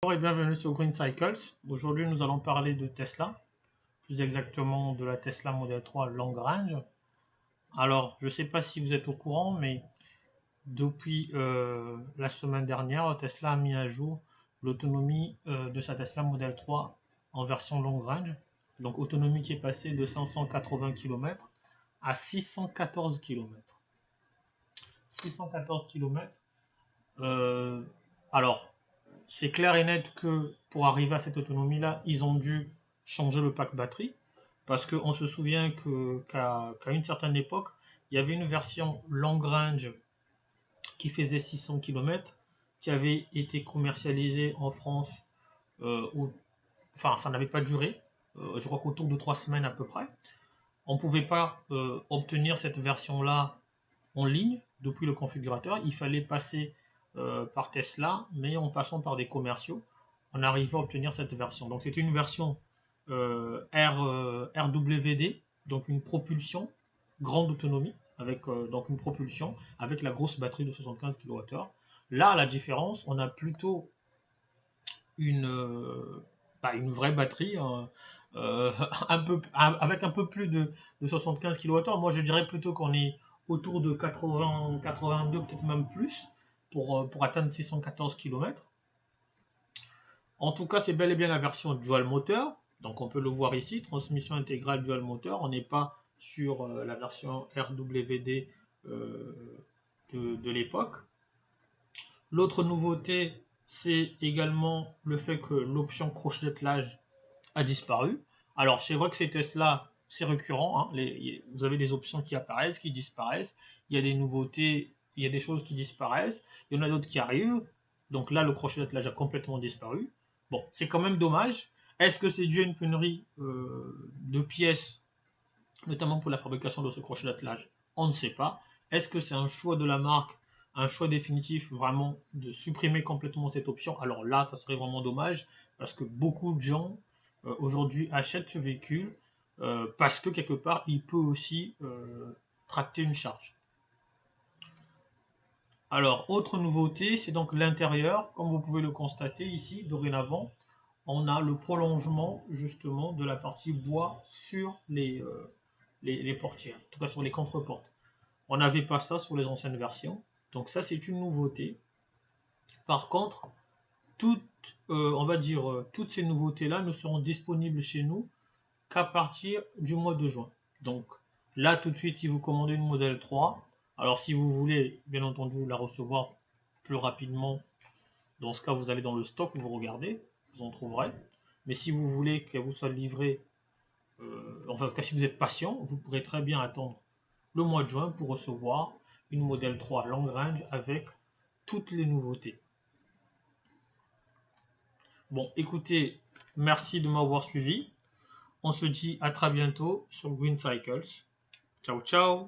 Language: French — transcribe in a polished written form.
Bonjour et bienvenue sur Green Cycles. Aujourd'hui, nous allons parler de Tesla, plus exactement de la Tesla Model 3 Long Range. Alors, je ne sais pas si vous êtes au courant, mais depuis la semaine dernière, Tesla a mis à jour l'autonomie de sa Tesla Model 3 en version Long Range. Donc, autonomie qui est passée de 580 km à 614 km. 614 km. Alors, c'est clair et net que pour arriver à cette autonomie-là, ils ont dû changer le pack batterie. Parce qu'on se souvient qu'à une certaine époque, il y avait une version long range qui faisait 600 km, qui avait été commercialisée en France. Enfin, ça n'avait pas duré. Je crois qu'autour de 3 semaines à peu près. On ne pouvait pas obtenir cette version-là en ligne depuis le configurateur. Il fallait passer par Tesla, mais en passant par des commerciaux, on arrivait à obtenir cette version. Donc c'était une version RWD, donc une propulsion, grande autonomie, avec donc une propulsion, avec la grosse batterie de 75 kWh. Là, la différence, on a plutôt une vraie batterie, avec un peu plus de 75 kWh. Moi, je dirais plutôt qu'on est autour de 80, 82, peut-être même plus, pour atteindre 614 km. En tout cas, c'est bel et bien la version dual moteur. Donc, on peut le voir ici, transmission intégrale dual moteur. On n'est pas sur la version RWD de l'époque. L'autre nouveauté, c'est également le fait que l'option crochet d'attelage a disparu. Alors, c'est vrai que ces tests-là, c'est récurrent. Hein. Vous avez des options qui apparaissent, qui disparaissent. Il y a des nouveautés, il y a des choses qui disparaissent. Il y en a d'autres qui arrivent. Donc là, le crochet d'attelage a complètement disparu. Bon, c'est quand même dommage. Est-ce que c'est dû à une pénurie de pièces, notamment pour la fabrication de ce crochet d'attelage? On ne sait pas. Est-ce que c'est un choix de la marque, un choix définitif vraiment de supprimer complètement cette option? Alors là, ça serait vraiment dommage parce que beaucoup de gens aujourd'hui achètent ce véhicule parce que quelque part, il peut aussi tracter une charge. Alors, autre nouveauté, c'est donc l'intérieur. Comme vous pouvez le constater ici, dorénavant, on a le prolongement justement de la partie bois sur les portières, en tout cas sur les contreportes. On n'avait pas ça sur les anciennes versions, donc ça c'est une nouveauté. Par contre, on va dire, toutes ces nouveautés-là ne seront disponibles chez nous qu'à partir du mois de juin. Donc là tout de suite, si vous commandez une modèle 3, alors si vous voulez bien entendu la recevoir plus rapidement, dans ce cas vous allez dans le stock, vous regardez, vous en trouverez. Mais si vous voulez qu'elle vous soit livrée, enfin si vous êtes patient, vous pourrez très bien attendre le mois de juin pour recevoir une modèle 3 long range avec toutes les nouveautés. Bon, écoutez, merci de m'avoir suivi. On se dit à très bientôt sur Green Cycles. Ciao, ciao!